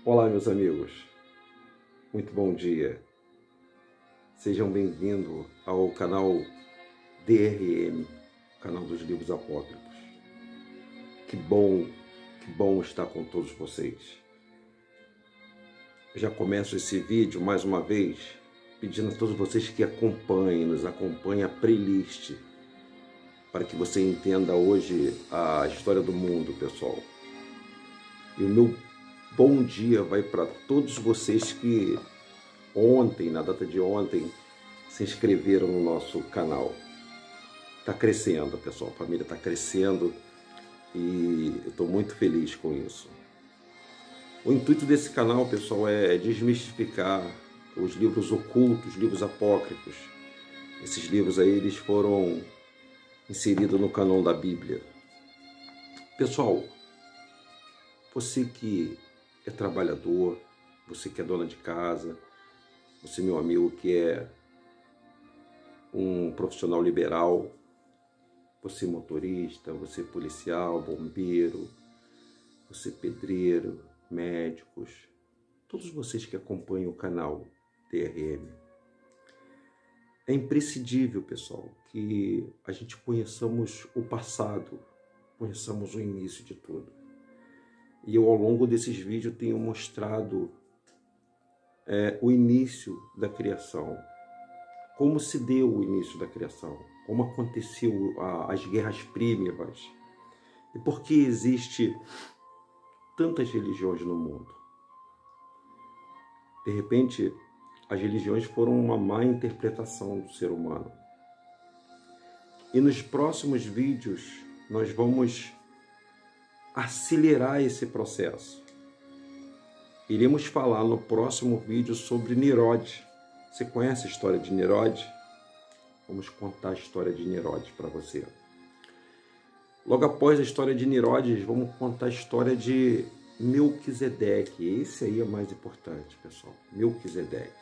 Olá, meus amigos, muito bom dia. Sejam bem-vindos ao canal DRM, canal dos livros apócrifos. Que bom estar com todos vocês. Eu já começo esse vídeo mais uma vez pedindo a todos vocês que nos acompanhem a playlist, para que você entenda hoje a história do mundo, pessoal. E o meu bom dia vai para todos vocês que ontem, na data de ontem, se inscreveram no nosso canal. Está crescendo, pessoal, a família está crescendo e eu estou muito feliz com isso. O intuito desse canal, pessoal, é desmistificar os livros ocultos, livros apócrifos. Esses livros aí, eles foram inseridos no cânon da Bíblia. Pessoal, você que é trabalhador, você que é dona de casa, você, meu amigo, que é um profissional liberal, você motorista, você policial, bombeiro, você pedreiro, médicos, todos vocês que acompanham o canal DRM. É imprescindível, pessoal, que a gente conheçamos o passado, conheçamos o início de tudo. E eu, ao longo desses vídeos, tenho mostrado o início da criação, como se deu o início da criação, como aconteceu as guerras primeiras e por que existe tantas religiões no mundo. De repente, as religiões foram uma má interpretação do ser humano. E nos próximos vídeos, nós vamos acelerar esse processo. Iremos falar no próximo vídeo sobre Nimrod. Você conhece a história de Nimrod? Vamos contar a história de Nimrod para você. Logo após a história de Nimrod, vamos contar a história de Melquisedeque. Esse aí é mais importante, pessoal. Melquisedeque.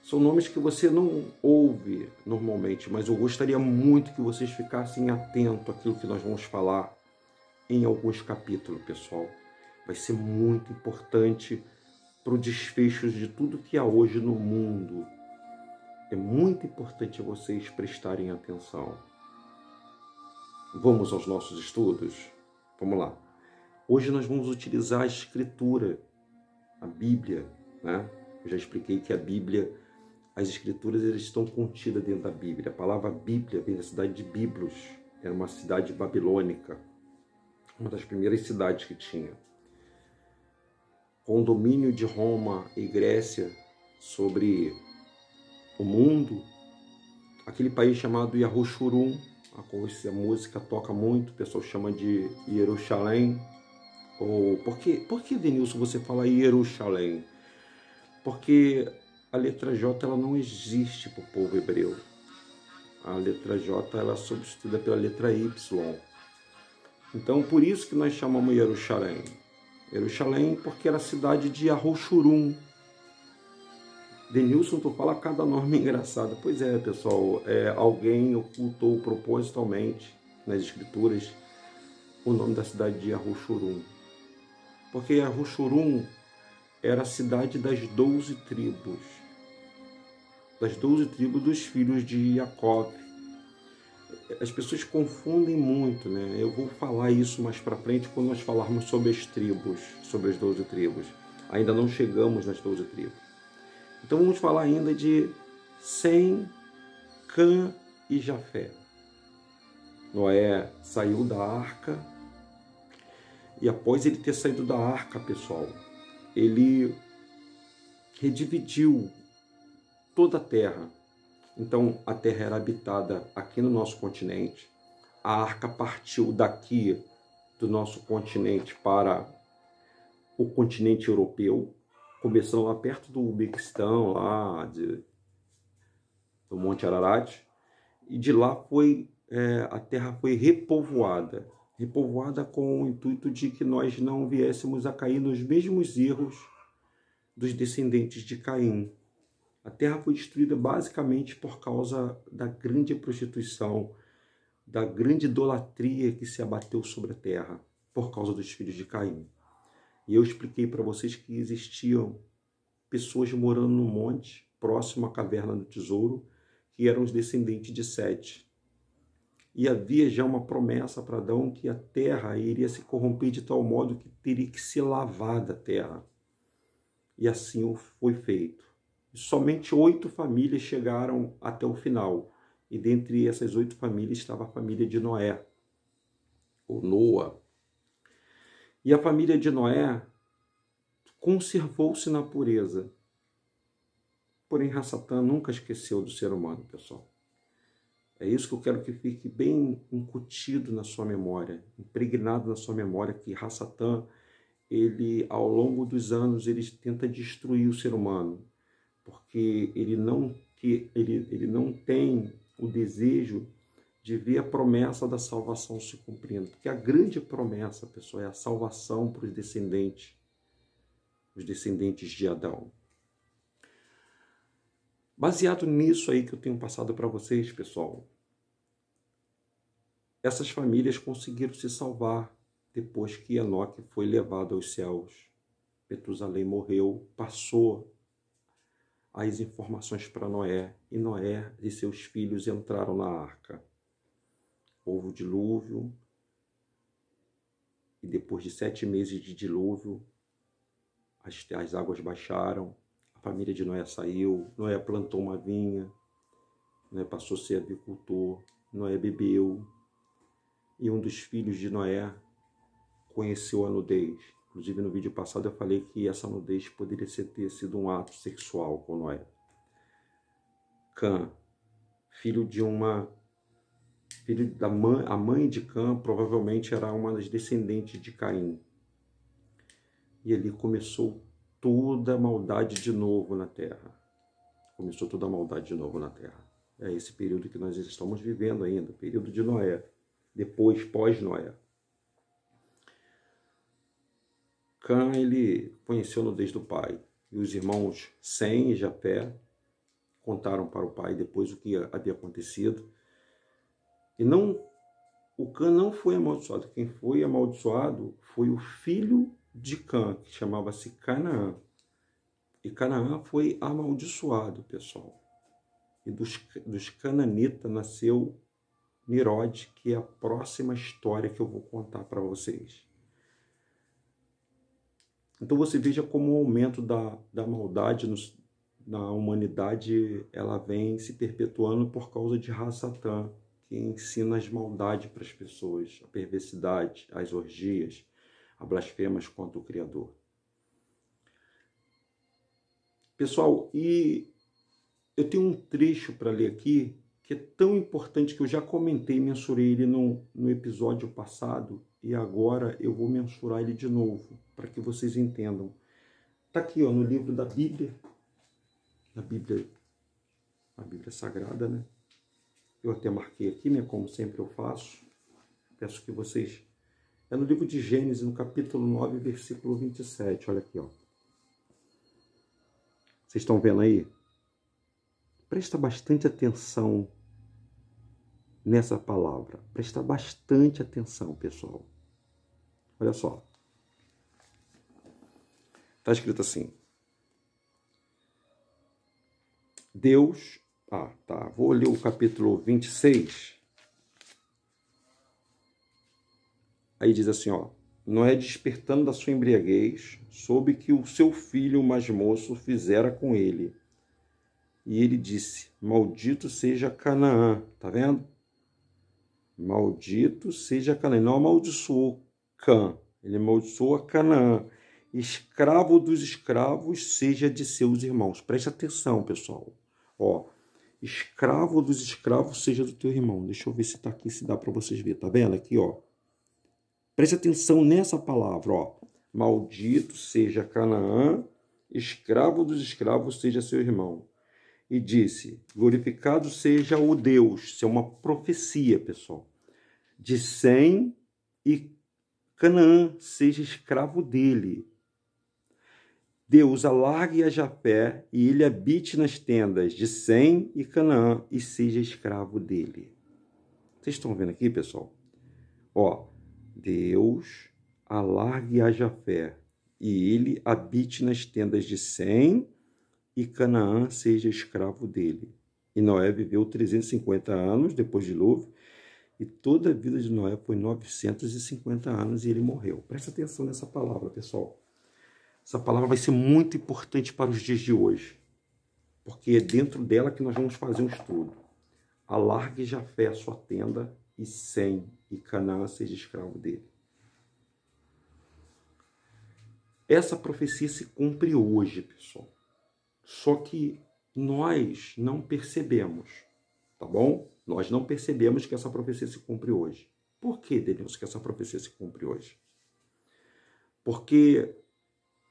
São nomes que você não ouve normalmente, mas eu gostaria muito que vocês ficassem atentos àquilo que nós vamos falar em alguns capítulos, pessoal. Vai ser muito importante para o desfecho de tudo que há hoje no mundo. É muito importante vocês prestarem atenção. Vamos aos nossos estudos? Vamos lá. Hoje nós vamos utilizar a Escritura, a Bíblia, né? Eu já expliquei que a Bíblia, as Escrituras, elas estão contidas dentro da Bíblia. A palavra Bíblia vem da cidade de Biblos, era uma cidade babilônica, uma das primeiras cidades que tinha. Com o domínio de Roma e Grécia sobre o mundo, aquele país chamado Yahushurum, a qual a música toca muito, o pessoal chama de Jerusalém. Ou por que, Denilson, você fala Jerusalém? Porque a letra J ela não existe para o povo hebreu. A letra J ela é substituída pela letra Y. Então, por isso que nós chamamos Jerusalém. Jerusalém porque era a cidade de Yahushurum. Denilson, tu fala cada nome engraçado. Pois é, pessoal, alguém ocultou propositalmente nas escrituras o nome da cidade de Yahushurum. Porque Yahushurum era a cidade das 12 tribos. Das 12 tribos dos filhos de Jacob. As pessoas confundem muito, né? Eu vou falar isso mais para frente quando nós falarmos sobre as tribos, sobre as 12 tribos. Ainda não chegamos nas 12 tribos. Então vamos falar ainda de Sem, Cã e Jafé. Noé saiu da arca e após ele ter saído da arca, pessoal, ele redividiu toda a terra. Então, a terra era habitada aqui no nosso continente. A arca partiu daqui do nosso continente para o continente europeu, começando lá perto do Uzbequistão, lá do Monte Ararat. E de lá a terra foi repovoada. Repovoada com o intuito de que nós não viéssemos a cair nos mesmos erros dos descendentes de Caim. A terra foi destruída basicamente por causa da grande prostituição, da grande idolatria que se abateu sobre a terra, por causa dos filhos de Caim. E eu expliquei para vocês que existiam pessoas morando no monte, próximo à caverna do tesouro, que eram os descendentes de Sete. E havia já uma promessa para Adão que a terra iria se corromper de tal modo que teria que se lavar da terra. E assim foi feito. E somente 8 famílias chegaram até o final. E dentre essas 8 famílias estava a família de Noé, ou Noa. E a família de Noé conservou-se na pureza. Porém, Satã nunca esqueceu do ser humano, pessoal. É isso que eu quero que fique bem incutido na sua memória, impregnado na sua memória, que Satã, ele, ao longo dos anos, ele tenta destruir o ser humano, porque ele não tem o desejo de ver a promessa da salvação se cumprindo. Porque a grande promessa, pessoal, é a salvação para os descendentes de Adão. Baseado nisso aí que eu tenho passado para vocês, pessoal, essas famílias conseguiram se salvar depois que Enoque foi levado aos céus. Metusalém morreu, passou as informações para Noé, e Noé e seus filhos entraram na arca. Houve o dilúvio, e depois de 7 meses de dilúvio, as águas baixaram, a família de Noé saiu, Noé plantou uma vinha, Noé passou a ser avicultor, Noé bebeu, e um dos filhos de Noé conheceu a nudez. Inclusive, no vídeo passado eu falei que essa nudez poderia ter sido um ato sexual com Noé. Cã, a mãe de Cã provavelmente era uma das descendentes de Caim. E ali começou toda a maldade de novo na terra. Começou toda a maldade de novo na terra. É esse período que nós estamos vivendo ainda, o período de Noé, depois pós-Noé. Cã, ele conheceu a nudez do pai. E os irmãos Sem e Jafé contaram para o pai depois o que havia acontecido. E o Cã não foi amaldiçoado. Quem foi amaldiçoado foi o filho de Cã, que chamava-se Canaã. E Canaã foi amaldiçoado, pessoal. E dos cananitas nasceu Nirode, que é a próxima história que eu vou contar para vocês. Então você veja como o aumento da maldade na humanidade, ela vem se perpetuando por causa de Satã, que ensina as maldades para as pessoas, a perversidade, as orgias, a blasfemas contra o Criador. Pessoal, e eu tenho um trecho para ler aqui, que é tão importante que eu já comentei, mensurei ele no episódio passado, e agora eu vou mensurar ele de novo, para que vocês entendam. Está aqui, ó, no livro da Bíblia, a Bíblia Sagrada, né? Eu até marquei aqui, né, como sempre eu faço. Peço que vocês... É no livro de Gênesis, no capítulo 9, versículo 27. Olha aqui, ó. Vocês estão vendo aí? Presta bastante atenção nessa palavra. Presta bastante atenção, pessoal. Olha só. Está escrito assim. Deus... Vou ler o capítulo 26. Aí diz assim, ó. Noé, despertando da sua embriaguez, soube que o seu filho mais moço fizera com ele. E ele disse, maldito seja Canaã. Tá vendo? Maldito seja Canaã. Ele não amaldiçoou Cã. Ele amaldiçoou Canaã. Escravo dos escravos seja de seus irmãos. Preste atenção, pessoal. Ó, escravo dos escravos seja do teu irmão. Deixa eu ver se tá aqui, se dá para vocês verem. Tá vendo aqui, ó? Preste atenção nessa palavra, ó. Maldito seja Canaã, escravo dos escravos seja seu irmão. E disse, glorificado seja o Deus. Isso é uma profecia, pessoal. De Sem, e Canaã seja escravo dele. Deus alargue a Jafé e ele habite nas tendas de Sem e Canaã e seja escravo dele. Vocês estão vendo aqui, pessoal? Ó, Deus alargue a Jafé e ele habite nas tendas de Sem, e Canaã seja escravo dele. E Noé viveu 350 anos depois de dilúvio, e toda a vida de Noé foi 950 anos e ele morreu. Presta atenção nessa palavra, pessoal. Essa palavra vai ser muito importante para os dias de hoje, porque é dentro dela que nós vamos fazer um estudo. Alargue Jafé a sua tenda, e Sem, e Canaã seja escravo dele. Essa profecia se cumpre hoje, pessoal. Só que nós não percebemos, tá bom? Nós não percebemos que essa profecia se cumpre hoje. Por que, Denilson, que essa profecia se cumpre hoje? Porque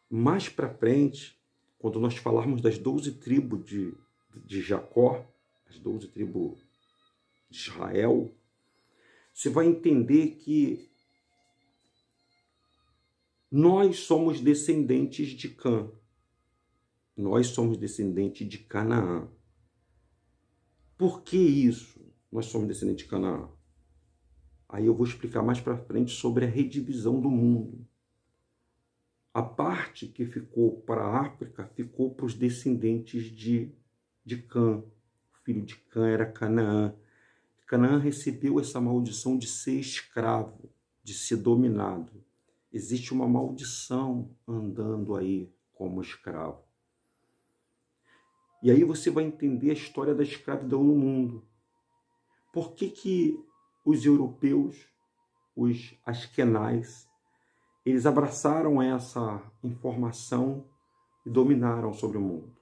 mais para frente, quando nós falarmos das 12 tribos de Jacó, as 12 tribos de Israel, você vai entender que nós somos descendentes de Cã. Nós somos descendentes de Canaã. Por que isso? Nós somos descendentes de Canaã. Aí eu vou explicar mais para frente sobre a redivisão do mundo. A parte que ficou para a África ficou para os descendentes de Cã. O filho de Cã era Canaã. Canaã recebeu essa maldição de ser escravo, de ser dominado. Existe uma maldição andando aí como escravo. E aí você vai entender a história da escravidão no mundo. Por que os europeus, os askenais, eles abraçaram essa informação e dominaram sobre o mundo?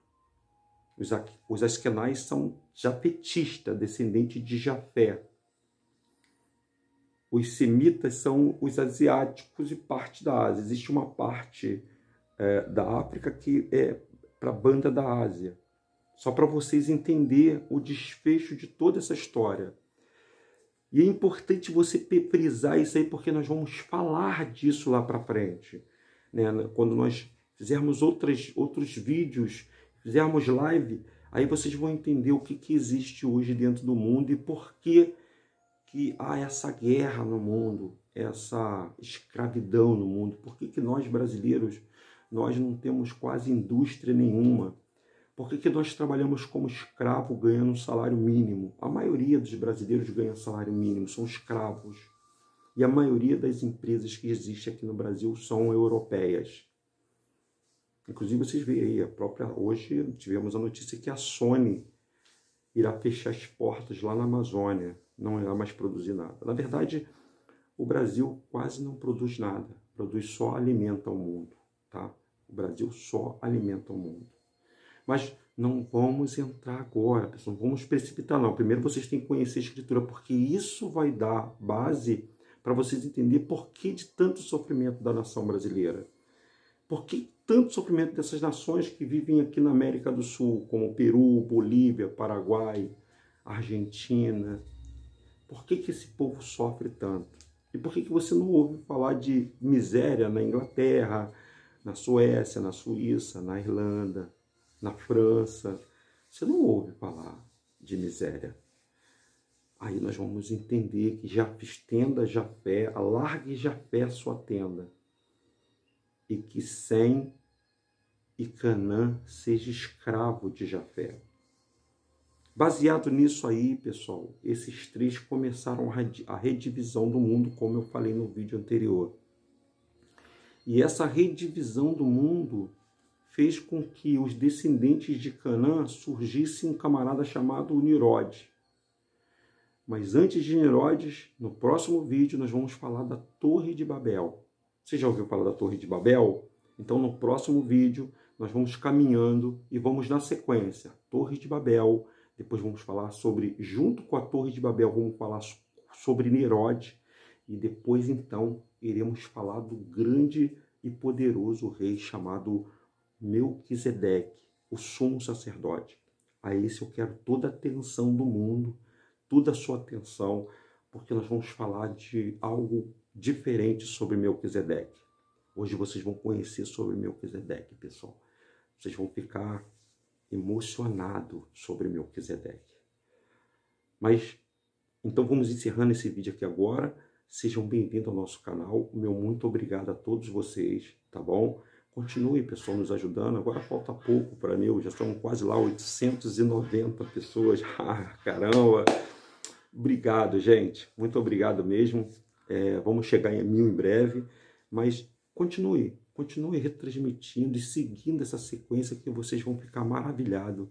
Os askenais são jafetistas, descendentes de Jafé. Os semitas são os asiáticos e parte da Ásia. Existe uma parte da África que é para a banda da Ásia. Só para vocês entenderem o desfecho de toda essa história. E é importante você frisar isso aí, porque nós vamos falar disso lá para frente. Né? Quando nós fizermos outros vídeos, fizermos live, aí vocês vão entender o que existe hoje dentro do mundo e por que há essa guerra no mundo, essa escravidão no mundo. Por que nós brasileiros, nós não temos quase indústria nenhuma? Por que nós trabalhamos como escravo ganhando um salário mínimo? A maioria dos brasileiros ganha salário mínimo, são escravos. E a maioria das empresas que existem aqui no Brasil são europeias. Inclusive, vocês veem aí, hoje tivemos a notícia que a Sony irá fechar as portas lá na Amazônia, não irá mais produzir nada. Na verdade, o Brasil quase não produz nada, produz só alimenta o mundo, tá? O Brasil só alimenta o mundo. Mas não vamos entrar agora, pessoal, não vamos precipitar não. Primeiro vocês têm que conhecer a Escritura, porque isso vai dar base para vocês entenderem por que de tanto sofrimento da nação brasileira. Por que tanto sofrimento dessas nações que vivem aqui na América do Sul, como Peru, Bolívia, Paraguai, Argentina. Por que esse povo sofre tanto? E por que você não ouve falar de miséria na Inglaterra, na Suécia, na Suíça, na Irlanda, na França? Você não ouve falar de miséria. Aí nós vamos entender que já estenda Jafé, alargue Jafé a sua tenda, e que Sem e Canaã seja escravo de Jafé. Baseado nisso aí, pessoal, esses três começaram a redivisão do mundo, como eu falei no vídeo anterior. E essa redivisão do mundo fez com que os descendentes de Canaã surgisse um camarada chamado Nimrod. Mas antes de Nimrod, no próximo vídeo nós vamos falar da Torre de Babel. Você já ouviu falar da Torre de Babel? Então no próximo vídeo nós vamos caminhando e vamos na sequência. Torre de Babel, depois vamos falar sobre, junto com a Torre de Babel, vamos falar sobre Nimrod. E depois então iremos falar do grande e poderoso rei chamado Melquisedeque, o sumo sacerdote. A esse eu quero toda a atenção do mundo, toda a sua atenção, porque nós vamos falar de algo diferente sobre Melquisedeque. Hoje vocês vão conhecer sobre Melquisedeque, pessoal. Vocês vão ficar emocionados sobre Melquisedeque. Mas, então vamos encerrando esse vídeo aqui agora. Sejam bem-vindos ao nosso canal. Meu muito obrigado a todos vocês, tá bom? Continue, pessoal, nos ajudando. Agora falta pouco para mim, já são quase lá 890 pessoas. Ah, caramba! Obrigado, gente. Muito obrigado mesmo. Vamos chegar em 1000 em breve, mas continue retransmitindo e seguindo essa sequência que vocês vão ficar maravilhados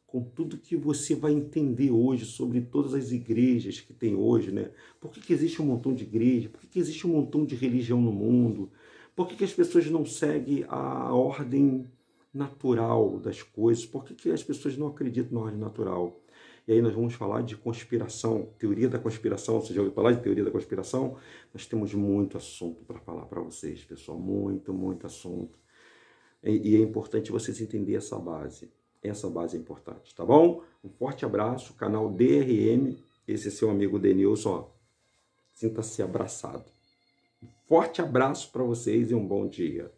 com tudo que você vai entender hoje sobre todas as igrejas que tem hoje, né? Por que existe um montão de igreja? Por que existe um montão de religião no mundo? Por que as pessoas não seguem a ordem natural das coisas? Por que as pessoas não acreditam na ordem natural? E aí nós vamos falar de conspiração, teoria da conspiração. Você já ouviu falar de teoria da conspiração? Nós temos muito assunto para falar para vocês, pessoal. Muito assunto. E é importante vocês entenderem essa base. Essa base é importante, tá bom? Um forte abraço, canal DRM. Esse é seu amigo Denilson. Sinta-se abraçado. Um forte abraço para vocês e um bom dia.